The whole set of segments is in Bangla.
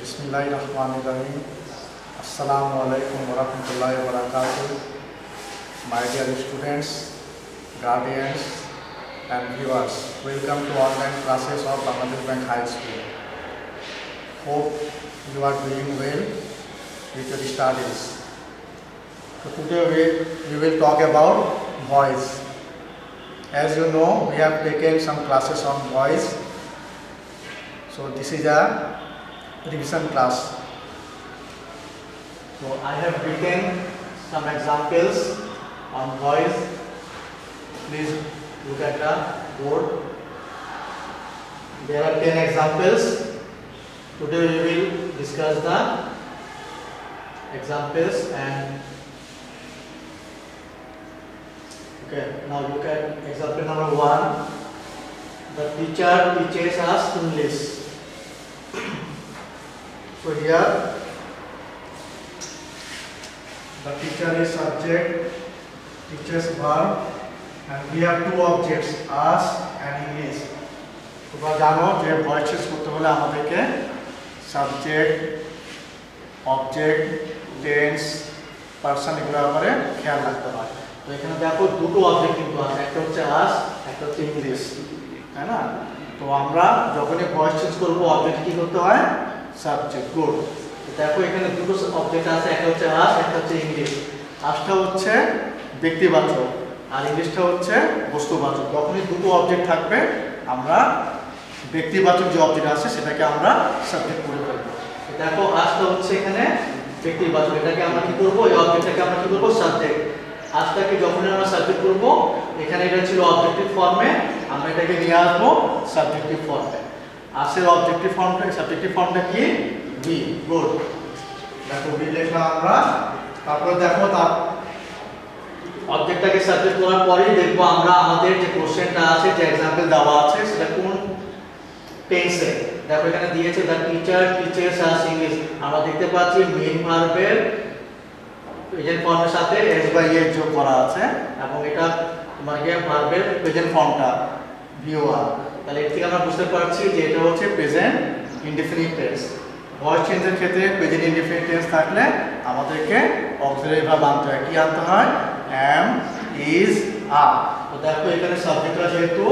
Bismillahirrahmanirrahim. Assalamualaikum warahmatullahi wabarakatuh. My dear students, guardians and viewers, welcome to online classes of Bangladesh Bank High School. Hope you are doing well with your studies. So today we will talk about voice. As you know, we have taken some classes on voice. So this is a revision class. So I have written some examples on voice. Please look at the board. There are 10 examples. Today we will discuss the examples and now look at example number 1. The teacher teaches us English. So here the teacher is subject, teacher's verb, and we have two objects, us and English. তোমরা জানো যে ভয়েস চেঞ্জ করতে হলে আমাদেরকে সাবজেক্ট, অবজেক্ট, টেন্স, পারসন এগুলোর ব্যাপারে খেয়াল রাখতে হয়। তো এখানে দেখো দুটো অবজেক্ট কিন্তু আছে, একটা হচ্ছে আস, একটা হচ্ছে ইংলিশ, তাই না? তো আমরা যখনই ভয়েস চেঞ্জ করবো অবজেক্ট কি করতে হয়? সাবজেক্ট। গুড। দেখো এখানে দুটো অবজেক্ট আছে, একটা হচ্ছে আস, একটা হচ্ছে ইংলিশ। আসটা হচ্ছে ব্যক্তিবাচক আর ইংলিশটা হচ্ছে বস্তুবাচক। যখনই দুটো অবজেক্ট থাকবে আমরা ব্যক্তিবাচক যে অবজেক্ট আছে সেটাকে আমরা সাবজেক্ট করে ফেলবো। দেখো আসটা হচ্ছে এখানে ব্যক্তিবাচক, এটাকে আমরা কি করব? এই অবজেক্টটাকে আমরা কি করব? সাবজেক্ট। আসটাকে যখনই আমরা সাবজেক্ট করব, এখানে এটা ছিল অবজেক্টিভ ফর্মে, আমরা এটাকে নিয়ে আসবো সাবজেক্টিভ ফর্মে। আসের অবজেক্টিভ ফর্মটা, সাবজেক্টিভ ফর্মটা কি? বি। গুড। দেখো বি লিখলাম আমরা। তারপরে দেখো তার অবজেক্টটাকে সাবজেক্ট করার পরেই দেখবো আমরা আমাদের যে কোশ্চেনটা আছে, যে एग्जांपल দেওয়া আছে সেটা কোন টেন্সে। দেখো এখানে দিয়েছে the teacher teaches us English. আমরা দেখতে পাচ্ছি মেইন ভার্বের প্রেজেন্ট ফর্মের সাথে এস বাই এস যোগ করা আছে এবং এটা তোমার কি ভার্বের প্রেজেন্ট ফর্মটা ভিওয়ার। তাহলে এর থেকে আমরা বুঝতে পারছি যে এটা হচ্ছে প্রেজেন্ট ইনডেফিনিট টেন্স। ভয়েস চেঞ্জের ক্ষেত্রে প্রেজেন্ট ইনডেফিনিট টেন্স থাকলে আমাদেরকে অক্সিলারি ভার্ব আনতে হয়। কি আনতে হয়? am, is, are। তো দেখো এখানে সাবজেক্টটা যেহেতু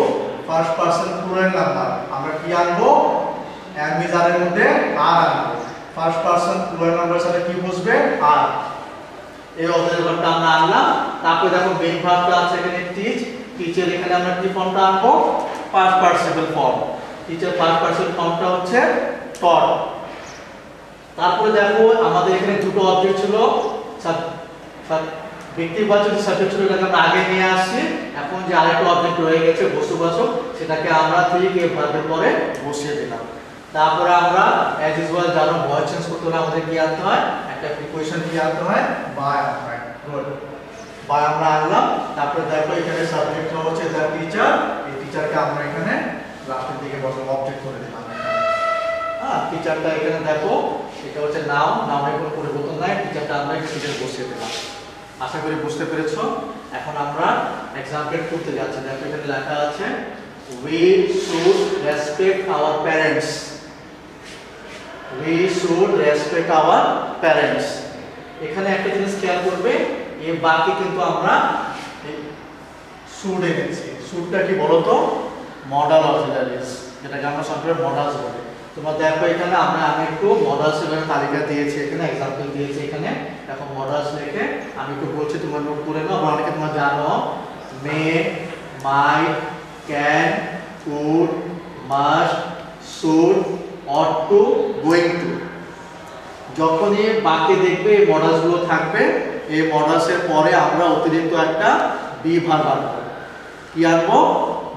ফার্স্ট পারসন প্লুরাল নাম্বার, আমরা কি আনবো? am, is, are এর মধ্যে are আনবো। ফার্স্ট পারসন প্লুরাল নাম্বারের সাথে কি বসবে? are। এই অক্সিলারি ভার্বটা আমরা আনলাম। তারপরে দেখো মেইন ভার্বটা আছে এখানে টিচ, টিচের এখানে আমরা কি ফর্মটা আনবো? Past participle form. Teacher past participle ফর্মটা হচ্ছে taught। তারপরে দেখো আমাদের এখানে দুটো অবজেক্ট ছিল, ব্যক্তিবাচক সাবজেক্ট ছিল, এটাকে আমরা আগে নিয়ে আসছি। এখন যে আরেকটা অবজেক্ট রয়ে গেছে বস্তুবাচক, সেটাকে আমরা ঠিক এই ভার্বের পরে বসিয়ে দিলাম। তারপরে আমরা অ্যাজ ইউজুয়াল জানো ভয়েস চেঞ্জ করতে হলে আমাদের কি আনতে হয়? একটা প্রিপোজিশন কি আনতে হয়? বাই আনতে হয়। গুড। বাই আমরা আনলাম। তারপরে দেখো এখানে সাবজেক্টটা হচ্ছে দ্য টিচার, এই টিচারকে আমরা এখানে লাস্টের দিকে বসাবো, অবজেক্ট করে দিলাম। হ্যাঁ, টিচারটা এখানে দেখো এটা হচ্ছে নাউন, নাউনের কোনো পরিবর্তন নাই, টিচারটা আমরা এখানে বসিয়ে দিলাম। আশা করি বুঝতে পেরেছো। এখন আমরা एग्जांपल করতে যাচ্ছি। দেখো এখানে লেখা আছে we should respect our parents, we should respect our parents। এখানে একটা জিনিস খেয়াল করবে, এই বাকি কিন্তু আমরা should এনেছি। should-টা কি বলো তো? মডাল অক্সিলারিজ, যেটাকে আমরা সংক্ষেপে মডালস বলি। তোমরা দেখো এখানে আমি একটু মডালস এর তালিকা দিয়েছি, এখানে एग्जांपल দিয়েছি। এখানে দেখো মডালস লিখে আমি একটু বলছি, তোমরা নোট করে নাও। অনেকে তোমরা জানো may, might, can, could, must, should, ought to, going to. যখনই বাকি দেখবে এই মডালস গুলো থাকবে, এই মডালস এর পরে আমরা অতিরিক্ত একটা বি ভার্ব আনবো। কি আনবো?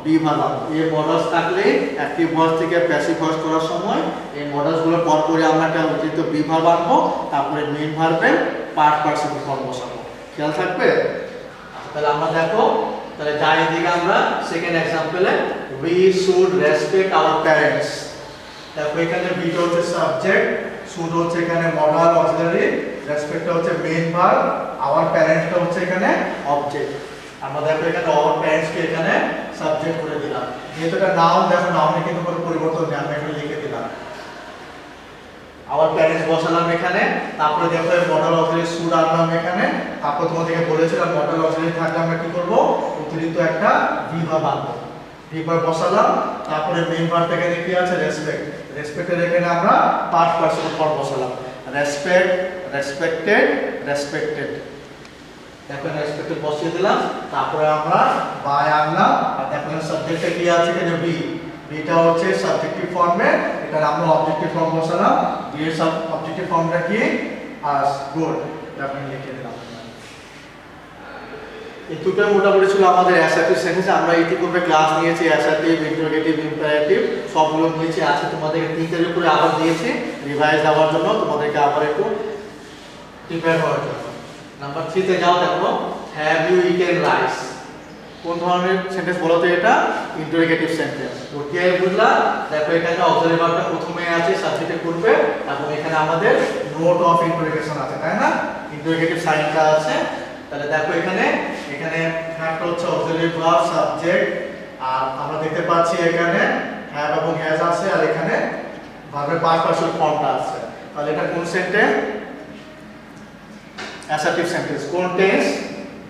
বি ভার্ব আনবো। এই মডালস থাকলে অ্যাক্টিভ ভয়েস থেকে প্যাসিভ ভয়েস করার সময় এই মডালস গুলোর পর পরে আমরা একটা অতিরিক্ত বি ভার্ব আনবো, তারপরে মেইন ভার্বের পাস্ট পার্টিসিপল ফর্ম বসাবো। খেয়াল থাকবে? তাহলে আমরা দেখো, তাহলে যাই দিকে আমরা second एग्जांपल-এ we should respect our parents। দেখো এখানে বিটা হচ্ছে সাবজেক্ট, should হচ্ছে এখানে মডাল অক্সিলারি, রেসপেক্টটা হচ্ছে মেইন ভার্ব, our parents-টা হচ্ছে এখানে অবজেক্ট। আমরা দেখো এখানে our parents-কে এখানে সাবজেক্ট করে দিলাম। যেহেতু এটা নাউন, দেখো নাউনে কিন্তু কোনো পরিবর্তন নেই, আমরা এখানে লিখে দিলাম। our বসালাম এখানে, তারপরে দেখো মডেল অক্সিলারি শুড আনলাম এখানে, তারপর তোমাদেরকে বলেছিলাম মডেল অক্সিলারি থাকলে আমরা কি করব, অতিরিক্ত একটা ভিভার্ব আনবো, ভিভার্ব বসালাম, তারপরে মেইন ভার্ব এখানে কি আছে রেসপেক্ট, রেসপেক্টের এখানে আমরা পাস্ট পার্টিসিপল ফর্ম বসালাম, রেসপেক্ট, রেসপেক্টেড, রেসপেক্টেড, দেখো রেসপেক্টেড বসিয়ে দিলাম, তারপরে আমরা বাই আনলাম, আর দেখো সাবজেক্টে কি আছে এখানে বি, বিটা হচ্ছে সাবজেক্টিভ ফর্মে, এটা আমরা অবজেক্টিভ ফর্ম বসালাম, বি এর সাব অবজেক্টিভ ফর্মটা কি আস, গুড, দেখো লিখে দিলাম। এই দুটো মোটামুটি ছিল আমাদের অ্যাসার্টিভ সেন্টেন্স। আমরা ইতিপূর্বে ক্লাস নিয়েছি অ্যাসার্টিভ, ইন্টারোগেটিভ, ইম্পারেটিভ সবগুলো নিয়েছি। আজকে তোমাদেরকে তিনটের উপরে আবার দিয়েছি রিভাইজ দেওয়ার জন্য, তোমাদেরকে আবার একটু প্রিপেয়ার হওয়ার জন্য। নাম্বার 3 তে যাও, দেখো হ্যাভ ইউ ইটেন রাইস, কোন ধরনের সেন্টেন্স বলো তো এটা, ইন্টারোগেটিভ সেন্টেন্স। তো কি বুঝলা, দেখো এখানে অক্সিলারি ভার্বটা প্রথমে আছে সাবজেক্টের পূর্বে, এবং এখানে আমাদের নোট অফ ইন্টারোগেশন আছে, তাই না, ইন্টারোগেটিভ সাইনটা আছে। তাহলে দেখো এখানে হ্যাভটা হচ্ছে অক্সিলারি ভার্ব সাবজেক্ট, আর আমরা দেখতে পাচ্ছি এখানে হ্যাভ এবং হ্যাজ আছে, আর এখানে ভার্বের পাস্ট পার্টিসিপল ফর্মটা আছে। তাহলে এটা কোন সেন্টেন্স, অ্যাসার্টিভ সেন্টেন্স। কোন টেন্স,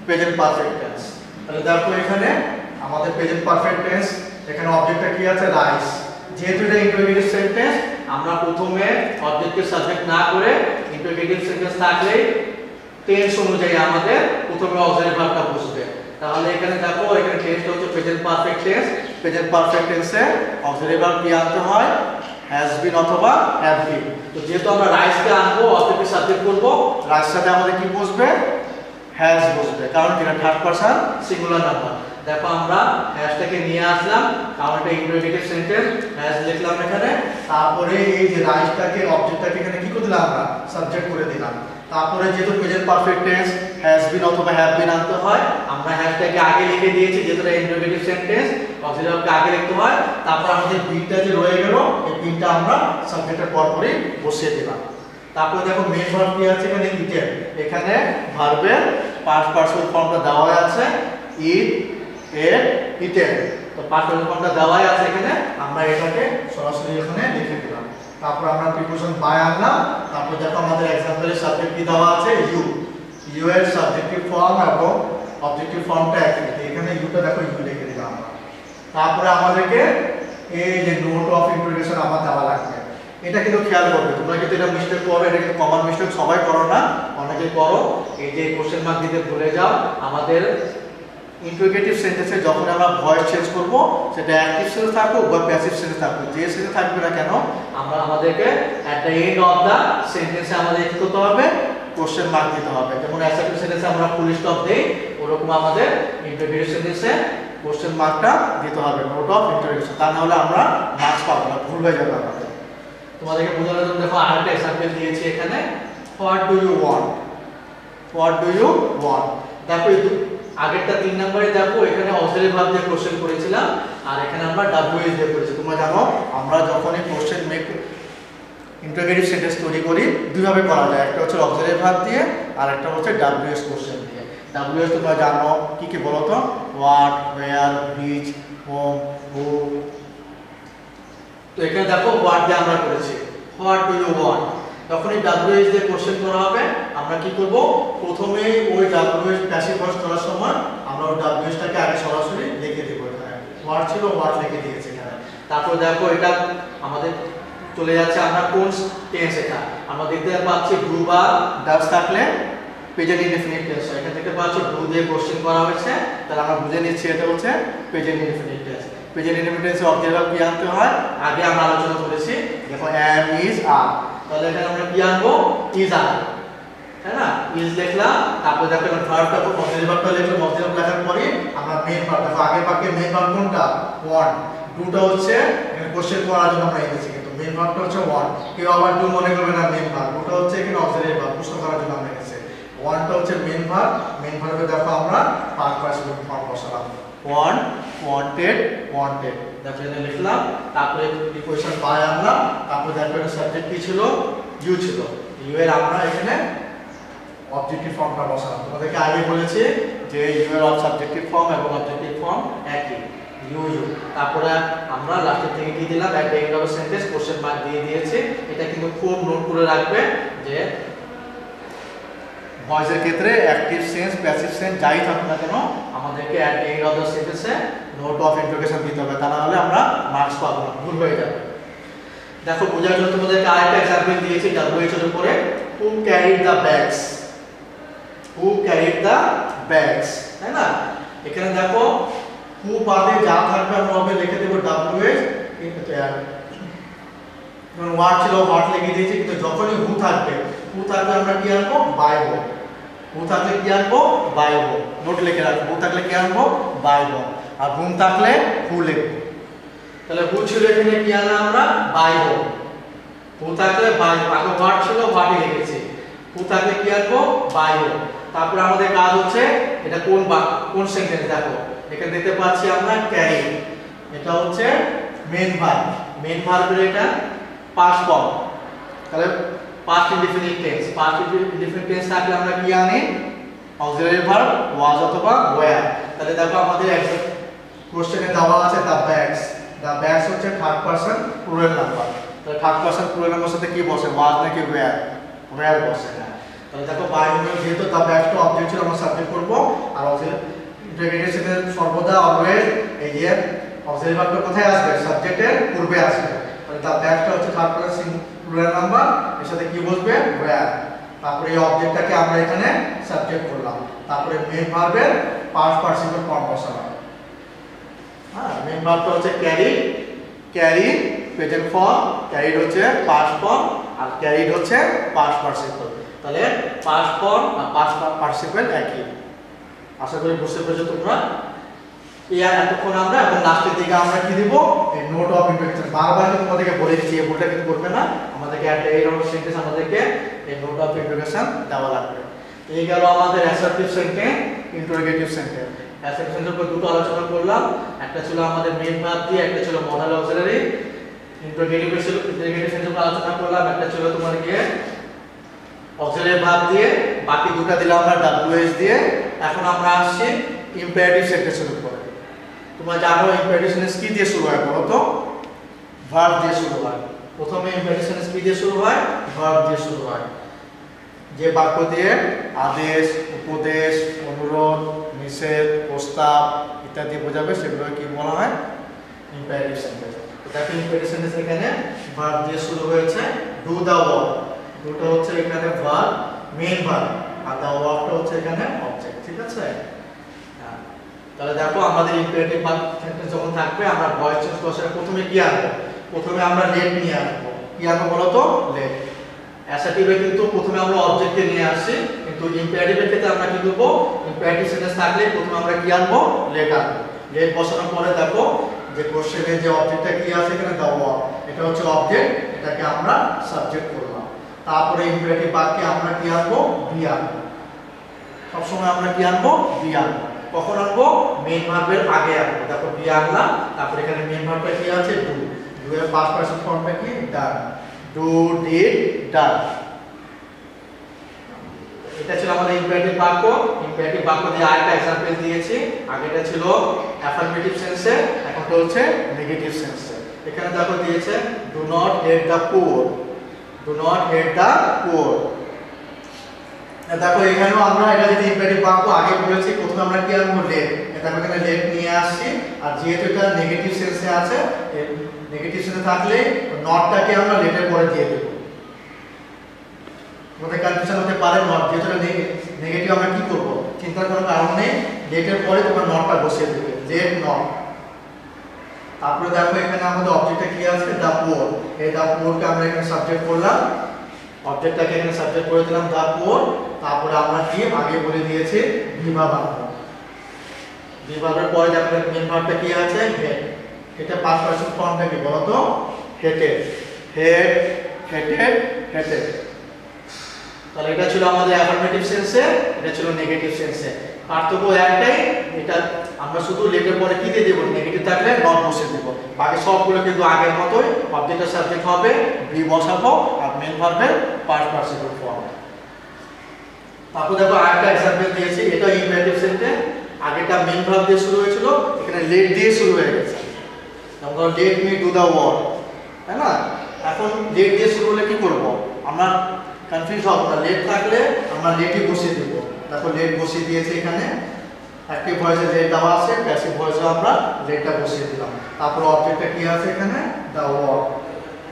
প্রেজেন্ট পারফেক্ট টেন্স। তাহলে দেখো এখানে আমাদের প্রেজেন্ট পারফেক্ট টেন্স, এখানে অবজেক্টটা কি আছে রাইস, যেহেতু এটা ইন্টারোগেটিভ সেন্টেন্স আমরা প্রথমে অবজেক্টের সাবজেক্ট না করে ইন্টারোগেটিভ সেন্টেন্স থাকলে টেন্স অনুযায়ী আমাদের প্রথমে অক্সিলারি ভার্বটা বসবে। তাহলে এখানে দেখো এখানে টেন্সটা হচ্ছে present perfect tense, present perfect টেন্সে অক্সিলারি ভার্ব কি আনতে হয়, হ্যাজ বিন অথবা হ্যাভ বিন। তো যেহেতু আমরা রাইসকে আনবো, অবজেক্টের সাবজেক্ট করব, রাইস সাথে আমাদের কি বসবে, হ্যাজ বসবে, কারণ এটা থার্ড পারসন সিঙ্গুলার নাম্বার। দেখো আমরা হ্যাজটাকে নিয়ে আসলাম, কারণ এটা ইন্টারোগেটিভ সেন্টেন্স, হ্যাজ লিখলাম এখানে, তারপরে এই যে রাইসটাকে অবজেক্টটাকে এখানে কি করে দিলাম আমরা, সাবজেক্ট করে দিলাম। তারপরে যেহেতু present perfect tense has been অথবা হ্যাভ বিন আনতে হয়, আমরা হ্যাজটাকে আগে লিখে দিয়েছি, যেহেতু এটা ইন্টারোগেটিভ সেন্টেন্স অক্সিলারি ভার্বকে আগে লিখতে হয়। তারপর আমাদের বিটা যে রয়ে গেল, এই বিটা আমরা সাবজেক্টের পরপরই বসিয়ে দিলাম। তারপরে দেখো মেইন ভার্ব কি আছে এখানে, ইটেন, এখানে ভার্বের পাস্ট পার্টিসিপল ফর্মটা দেওয়া আছে, ইট, এট, ইটেন। তো পাস্ট পার্টিসিপল ফর্মটা দেওয়াই আছে এখানে, আমরা এটাকে সরাসরি এখানে লিখে দিলাম। তারপর আমরা প্রিপোজিশন বাই আনলাম, তারপর দেখো আমাদের এক্সাম্পলের সাবজেক্ট কি দেওয়া আছে, ইউ, ইউ এর সাবজেক্টিভ ফর্ম এবং অবজেক্টিভ ফর্মটা একই, এখানে ইউটা দেখো ইউ লিখে দিলাম আমরা। তারপরে আমাদেরকে এই যে নোট অফ ইন্টারোগেশন আমার দেওয়া লাগবে, এটা কিন্তু খেয়াল করবে, তোমরা কিন্তু এটা মিস্টেক করো, এটা কিন্তু কমন মিস্টেক, সবাই করো না, অনেকেই করো। এই যে কোশ্চেন মার্ক দিতে ভুলে যাও। আমাদের ইন্টারোগেটিভ সেন্টেন্সে যখন আমরা ভয়েস চেঞ্জ করব, সেটা অ্যাক্টিভ সেন্স থাকুক বা প্যাসিভ সেন্স থাকুক, যে সেন্স থাকবে না কেন, আমরা আমাদেরকে at the end of the সেন্টেন্সে আমাদের কি করতে হবে, কোশ্চেন মার্ক দিতে হবে। যেমন অ্যাসার্টিভ সেন্টেন্সে আমরা ফুল স্টপ দেই, ওরকম আমাদের ইন্টারোগেটিভ সেন্টেন্সে কোশ্চেন মার্কটা দিতে হবে, নোট অফ ইন্টারোগেশন, তা না হলে আমরা মার্কস পাবো না, ভুল হয়ে যাবে আমাদের। তোমাদেরকে বোঝানোর জন্য দেখো আরেকটা এক্সাম্পল দিয়েছি এখানে, what do you want, what do you want. দেখো আগেরটা 3 নম্বরে দেখো এখানে অক্সিলারি ভার্ব দিয়ে কোশ্চেন করেছিলাম, আর এখানে আমরা ডাব্লিউএস দিয়ে করেছি। তোমরা জানো আমরা যখনই কোশ্চেন মেক ইন্টারোগেটিভ সেন্টেন্স তৈরি করি দুইভাবে করা যায়, একটা হচ্ছে অক্সিলারি ভার্ব দিয়ে, আর একটা হচ্ছে ডাব্লিউএস কোশ্চেন দিয়ে। ডাব্লিউএস তোমরা জানো কি কি বলো তো, হোয়াট, ওয়্যার, হুইচ, হোম, হু। তো এখানে দেখো হোয়াট দিয়ে আমরা করেছি, হোয়াট ডু ইউ ওয়ান্ট। যখনই ডাব্লিউএস দিয়ে কোশ্চেন করা হবে, আমরা কি করব, প্রথমে ওই ডাব্লিউএস প্যাসিভ ভয়েস করার সময় আমরা ওই ডাব্লিউএসটাকে আগে সরাসরি লিখে দেব, এখানে হোয়াট ছিল হোয়াট লিখে দিয়েছি এখানে। তারপর দেখো এটা আমাদের চলে যাচ্ছে, আমরা কোন টেন্স, এটা আমরা দেখতে পাচ্ছি ডু বা ডাজ থাকলে প্রেজেন্ট ইনডেফিনিট টেন্স। এখানে দেখতে পাচ্ছি ডু দিয়ে কোশ্চেন করা হয়েছে, তাহলে আমরা বুঝে নিচ্ছি এটা হচ্ছে present indefinite tense. Present indefinite টেন্সে অবজেক্ট ভার্ব কি আনতে হয়, আগে আমরা আলোচনা করেছি, দেখো অ্যাম, ইজ, আর। তাহলে এখানে আমরা কি আনবো, ইজ আনবো, তাই না, ইজ লিখলাম। তারপর দেখো ভার্বটা তো অক্সিলারি ভার্বটা লিখলাম, অক্সিলারি ভার্ব লেখার পরে আমরা মেইন ভার্ব, দেখো আগের বাক্যে মেইন ভার্ব কোনটা, ওয়ান্ট। ডুটা হচ্ছে এখানে কোশ্চেন করার জন্য আমরা এনেছি, কিন্তু মেইন ভার্বটা হচ্ছে ওয়ান্ট। কেউ আবার ডু মনে করবে না মেইন ভার্ব, ওটা হচ্ছে এখানে অক্সিলারি ভার্ব, প্রশ্ন করার জন্য আমরা এনেছি। ওয়ান্টটা হচ্ছে মেইন ভার্ব, মেইন ভার্বে দেখো আমরা পাস্ট পার্টিসিপল ফর্ম বসালাম, ওয়ান্ট, ওয়ান্টেড, ওয়ান্টেড, দেখো এখানে লিখলাম। তারপরে প্রিপোজিশন বাই আনলাম, তারপর দেখো এটা সাবজেক্ট কি ছিল, ইউ ছিল, ইউ এর আমরা এখানে অবজেক্টিভ ফর্মটা বসালাম। তোমাদেরকে আগে বলেছি যে ইউ এর সাবজেক্টিভ ফর্ম এবং অবজেক্টিভ ফর্ম একই। ইউজু। তারপরে আমরা লাস্টের থেকে কি দিলাম, একটা end of sentence question mark দিয়ে দিয়েছি। এটা কিন্তু খুব নোট করে রাখবে যে ভয়েসের ক্ষেত্রে অ্যাক্টিভ সেন্স প্যাসিভ সেন্স যাই থাকুক না কেন আমাদেরকে অ্যাট এন্ড অফ দ্য সেন্টেন্সে নোট অফ ইন্ট্রোগেশন দিতে হবে, তা না হলে আমরা মার্কস পাবো না, ভুল হয়ে যাবে। দেখো বোঝার জন্য তোমাদেরকে আরেকটা এক্সাম্পল দিয়েছি WH এর উপরে, who carried the bags, who carried the bags, তাই না? এখানে দেখো হু বাদে যা থাকবে আমরা হবে লিখে দেব WH, কিন্তু ওয়ার্ড ছিল ওয়ার্ড লিখে দিয়েছি, কিন্তু যখনই হু থাকবে আমরা কি আনবো, বাই হো। হু থাকলে কি আনবো, বাই হো, নোট লিখে রাখবো। হু থাকলে কি আনবো, বাই হো। আর হুম থাকলে হু লিখবো। তাহলে হু ছিল এখানে কি আনলাম আমরা, বাই হো। হু থাকলে বাই হো, আগে ওয়ার্ড ছিল ওয়ার্ডই লিখেছি। হু থাকলে কি আনবো, বাই হো। তারপরে আমাদের কাজ হচ্ছে এটা কোন সেন্টেন্স, দেখো এখানে দেখতে পাচ্ছি আমরা ক্যারি, এটা হচ্ছে মেইন ভার্ব। মেইন ভার্বের এটা পাস্ট ফর্ম, তাহলে past indefinite tense. Past indefinite tense থাকলে আমরা কি আনি, অক্সিলারি ভার্ব ওয়াজ অথবা ওয়্যার। তাহলে দেখো আমাদের কোশ্চেনে দেওয়া আছে দ্য ব্যাগস। দ্য ব্যাগস হচ্ছে থার্ড পারসন প্লুরাল নাম্বার। তাহলে থার্ড পারসন প্লুরাল নাম্বার সাথে কি বসে, ওয়াজ নাকি ওয়্যার, ওয়্যার বসে না। তাহলে দেখো বাই হো যেহেতু দ্য ব্যাগসটা অবজেক্ট ছিল আমরা সাবজেক্ট করব, আর অক্সিলারি ইন্টিগ্রেটেড সেন্টেন্স সর্বদা অলওয়েজ এই যে অক্সিলারি ভার্বটা কোথায় আসবে, সাবজেক্টের পূর্বে আসবে। তাহলে দ্য ব্যাগসটা হচ্ছে থার্ড পারসন প্লুরাল নাম্বার, এর সাথে কি বসবে, ওয়্যার। তারপরে এই অবজেক্টটাকে আমরা এখানে সাবজেক্ট করলাম। তারপরে মেইন ভার্বের পাস্ট পার্টিসিপল ফর্ম বসালাম। হ্যাঁ, মেইন ভার্বটা হচ্ছে carry, carry present form, carried হচ্ছে পাস্ট ফর্ম, আর ক্যারিড হচ্ছে পাস্ট পার্টিসিপল। তাহলে পাস্ট ফর্ম আর পাস্ট পার্টিসিপল একই। আশা করি বুঝতে পেরেছো তোমরা। এতক্ষণ আমরা এখন লাস্টের দিকে আমরা কি দিব, এই নোট অফ ইন্ট্রোডাকশন। বারবার কিন্তু তোমাদেরকে বলে দিচ্ছি, এই ভুলটা কিন্তু করবে না। আমাদেরকে একটা এই রকম সেন্টেন্স আমাদেরকে এই নোট অফ ইন্ট্রোডাকশন দেওয়া লাগবে। এই গেল আমাদের assertive sentence, interrogative sentence. Assertive সেন্টেন্সের উপর দুটো আলোচনা করলাম, একটা ছিল আমাদের মেইন ভার্ব দিয়ে, একটা ছিল মডাল অক্সিলারি। ইন্টারোগেটিভ সেন্টেন্সের উপর আলোচনা করলাম, একটা ছিল তোমার গিয়ে অক্সিলারি ভার্ব দিয়ে, বাকি দুটো দিলাম আমরা WH দিয়ে। এখন আমরা আসছি ইম্পারেটিভ সেন্টেন্সের উপর। তোমরা জানো ইম্পারেটিভ সেন্টেন্স কি দিয়ে শুরু হয় বলো তো, ভার্ব দিয়ে শুরু হয়। প্রথমে ইম্পারেটিভ সেন্টেন্স কি দিয়ে শুরু হয়, ভার্ব দিয়ে শুরু হয়। যে বাক্য দিয়ে আদেশ, উপদেশ, অনুরোধ, নিষেধ, প্রস্তাব ইত্যাদি বোঝাবে সেগুলোকে কি বলা হয়, ইম্পারেটিভ সেন্টেন্স। তো দেখো ইম্পারেটিভ সেন্টেন্স এখানে ভার্ব দিয়ে শুরু হয়েছে। ডু দ্য ওয়ার্ক, ডুটা হচ্ছে এখানে ভার্ব, মেইন ভার্ব, আর দ্য ওয়ার্কটা হচ্ছে এখানে অবজেক্ট। ঠিক আছে? তাহলে দেখো আমাদের ইম্পারেটিভ সেন্টেন্স যখন থাকবে আমরা ভয়েস চেঞ্জ ক্লজের প্রথমে কি আনবো, প্রথমে আমরা লেট নিয়ে আসবো। কি আনবো বলো তো, লেট। অ্যাসার্টিভে কিন্তু প্রথমে আমরা অবজেক্টকে নিয়ে আসছি, কিন্তু ইম্পারেটিভের ক্ষেত্রে আমরা কি করব, ইম্পারেটিভ সেন্টেন্স থাকলে প্রথমে আমরা কি আনবো, লেট আনবো। লেট বসানোর পরে দেখো যে কোশ্চেনে যে অবজেক্টটা কি আছে এখানে দ্য ওয়ার্ক, এটা হচ্ছে অবজেক্ট, এটাকে আমরা সাবজেক্ট করলাম। তারপরে ইম্পারেটিভ বাক্যে আমরা কি আনবো, বি আনবো। সবসময় আমরা কি আনবো, বি আনবো। কখন আনবো, মেইন ভার্বের আগে আনবো। দেখো বি আনলাম, তারপরে এখানে মেইন ভার্বটা কি আছে, ডু। ডু এর পাস্ট পারসন ফর্মটা কি, ডান। ডু, ডিড, ডান। এটা ছিল আমাদের ইম্পারেটিভ বাক্য। ইম্পারেটিভ বাক্য দিয়ে আরেকটা एग्जांपल দিয়েছি। আগেটা ছিল অ্যাফার্মেটিভ সেন্সে, এখনটা হচ্ছে নেগেটিভ সেন্সে। এখানে দেখো দিয়েছে do not hate the poor, do not hate the poor. দেখো এখানেও আমরা এটা যদি ইম্পারেটিভ বাক্য আগে বলেছি, প্রথমে আমরা কি আনবো, লেট। এটা আমরা এখানে লেট নিয়ে আসছি, আর যেহেতু এটা নেগেটিভ সেন্সে আছে, নেগেটিভ সেন্সে থাকলে নটটাকে আমরা লেটের পরে দিয়ে দেব। তোমাদের কনফিউশন হতে পারে, নট যেহেতু নেগেটিভ আমরা কি করব, চিন্তার কোনো কারণ নেই, লেটের পরে তোমরা নটটা বসিয়ে দেবে, লেট নট। তারপরে দেখো এখানে আমাদের অবজেক্টটা কি আছে, দা পুয়ার। এই দা পুয়ারকে আমরা এখানে সাবজেক্ট করলাম, অবজেক্টটাকে এখানে সাবজেক্ট করে দিলাম দা পুয়ার। তারপরে আমরা কি আগে বলে দিয়েছি, বিভাগ আনবো। বিভাগের পরে দেখো মেইন ভার্বটা কি আছে, হেড। এটা পাস্ট পারসন ফর্মটা কি বলো তো, হেডেড, হেড, হেডেড, হেডেড। তাহলে এটা ছিল আমাদের অ্যাফার্মেটিভ সেন্সে, এটা ছিল নেগেটিভ সেন্সে। পার্থক্য একটাই, এটা আমরা শুধু লেটের পরে কি দিয়ে দেব, নেগেটিভ থাকলে নট বসিয়ে দেব। বাকি সবগুলো কিন্তু আগের মতোই, অবজেক্টের সাবজেক্ট হবে, বি বসাবো, আর মেইন ভার্বের পাস্ট পার্টিসিপল ফর্ম। তারপর দেখো আরেকটা एग्जांपल দিয়েছি, এটা ইম্পারেটিভ সেন্সে। আগেটা মেন ভার্ব দিয়ে শুরু হয়েছিল, এখানে লেট দিয়ে শুরু হয়ে গেছে। যেমন let me do the work, তাই না? এখন লেট দিয়ে শুরু হলে কি করব? আমরা কনফিউজ হব না, লেট থাকলে আমরা লেটই বসিয়ে দেব। দেখো লেট বসিয়ে দিয়েছি এখানে, অ্যাক্টিভ ভয়েসে লেট দেওয়া আছে, প্যাসিভ ভয়েসে আমরা লেটটা বসিয়ে দিলাম। তারপর অবজেক্টটা কি আছে এখানে? The work.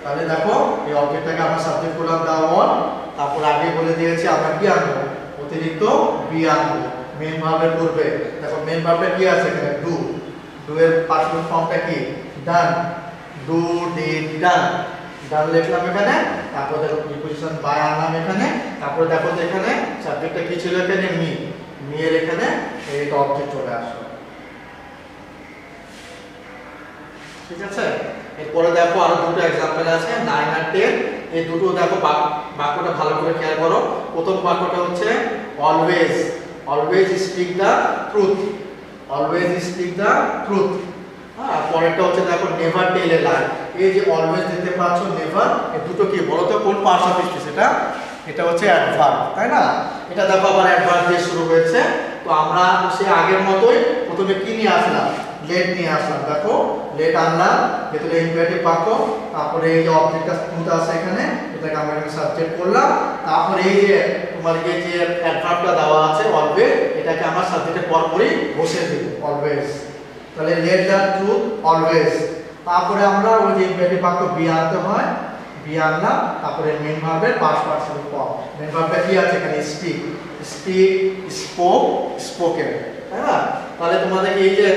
তাহলে দেখো এই অবজেক্টটাকে আমরা সাবজেক্ট করলাম দ্য ওয়ার্ক, তারপর আগে বলে দিয়েছি আমরা কি আনবো? অতিরিক্ত বি আনবো মেন ভার্বের পূর্বে। দেখো মেন ভার্বটা কি আছে এখানে? ডু। ডু এর পাস্ট ফর্মটা কি? ডান। Do did done. ডান লিখলাম এখানে, তারপর দেখো প্রিপোজিশন বাই আনলাম এখানে, তারপর দেখো এখানে সাবজেক্টটা কি ছিল এখানে? মি। মি এর এখানে এই অবজেক্ট চলে আসলো। ঠিক আছে? এরপরে দেখো আরো দুটো एग्जांपल আছে 9 আর 10। এই দুটো দেখো বাক্যটা ভালো করে খেয়াল করো। প্রথম বাক্যটা হচ্ছে অলওয়েজ, অলওয়েজ স্পিক দা ট্রুথ, অলওয়েজ স্পিক দা ট্রুথ। হ্যাঁ, পরেরটা হচ্ছে দেখো নেভার টেল এ লাই। এই যে অলওয়েজ দেখতে পাচ্ছ, নেভার, এই দুটো কি বলো তো কোন পার্টস অফ স্পিচ এটা? এটা হচ্ছে অ্যাডভার্ব, তাই না? এটা দেখো আবার অ্যাডভার্ব দিয়ে শুরু হয়েছে। তো আমরা সেই আগের মতোই প্রথমে কি নিয়ে আসলাম? লেট নিয়ে আসলাম। দেখো লেট আনলাম, ভেতরে ইম্পারেটিভ বাক্য, তারপরে এই যে অবজেক্টটা ট্রুথ আছে এখানে, এটাকে আমরা এখানে সাবজেক্ট করলাম। তারপরে এই যে তোমার যে অ্যাডভার্বটা দেওয়া আছে অলওয়েজ, এটাকে আমরা সাবজেক্টের পরপরই বসিয়ে দেব অলওয়েজ। তাহলে লেট দ্য ট্রুথ অলওয়েজ। তারপরে আমরা ওই যে ইম্পারেটিভ বাক্য বি আনতে হয়, বি আনলাম, তারপরে মেন ভার্বের পাস্ট পার্টিসিপল ফর্ম। মেন ভার্বটা কি আছে এখানে? স্পিক। স্পিক, স্পোক, স্পোকেন, তাই না? তাহলে তোমাদের এই যে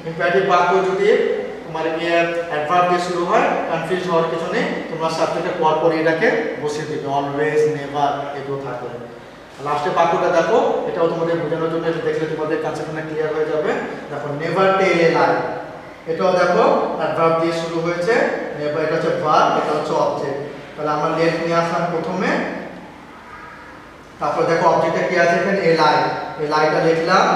ইম্পারেটিভ বাক্য যদি তোমার অ্যাডভার্ব দিয়ে শুরু হয়, কনফিউজ হওয়ার কিছু নেই, তোমরা সাবজেক্টের পরপরই এটাকে বসিয়ে দিবে, অলওয়েজ, নেভার এগুলো থাকবে। লাস্টের বাক্যটা দেখো, এটাও তোমাদের বোঝানোর জন্য দেখলে তোমাদের কনসেপ্টটা ক্লিয়ার হয়ে যাবে। দেখো নেভার টেল এ লাই, এটাও দেখো অ্যাডভার্ব দিয়ে শুরু হয়েছে, নেভার এটা হচ্ছে ভার্ব, এটা হচ্ছে অবজেক্ট। তাহলে আমরা লেট নিয়ে আসলাম প্রথমে, তারপর দেখো অবজেক্টটা কি আছে এখানে? এ লাই। এই লাইটা লিখলাম,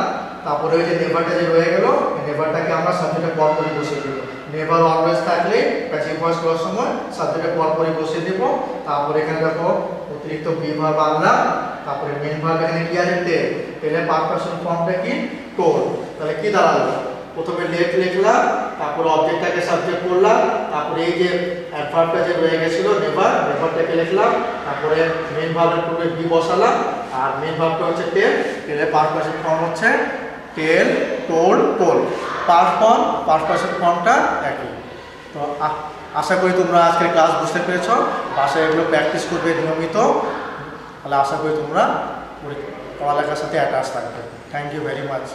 তারপরে ওই যে নেভারটা যে রয়ে গেল, এই নেভারটাকে আমরা সাবজেক্টের পরপরই বসিয়ে দেব। নেভার অলওয়েজ থাকলে প্যাসিভ ভয়েস করার সময় সাবজেক্টের পরপরই বসিয়ে দেব। তারপরে এখানে দেখো অতিরিক্ত বি ভার্ব আনলাম, তারপরে মেন ভার্ব এখানে কি আছে? টেল। টেলের পাস্ট পারসন ফর্মটা কি? টোল। তাহলে কি দাঁড়ালো? প্রথমে লেট লিখলাম, তারপর অবজেক্টটাকে সাবজেক্ট করলাম, তারপরে এই যে অ্যাডভার্বটা যে রয়ে গেছিল নেভার, নেভারটাকে লিখলাম, তারপরে মেন ভার্বের পূর্বে বি বসালাম, আর মেন ভার্বটা হচ্ছে টেল। টেলের পাস্ট পারসন ফর্ম হচ্ছে tell, told, told. Past form, past person ফর্মটা একই। তো আশা করি তোমরা আজকের ক্লাস বুঝতে পেরেছো, বাসায় এগুলো প্র্যাকটিস করবে নিয়মিত। তাহলে আশা করি তোমরা পড়ালেখার সাথে অ্যাটাচ থাকবে। Thank you very much.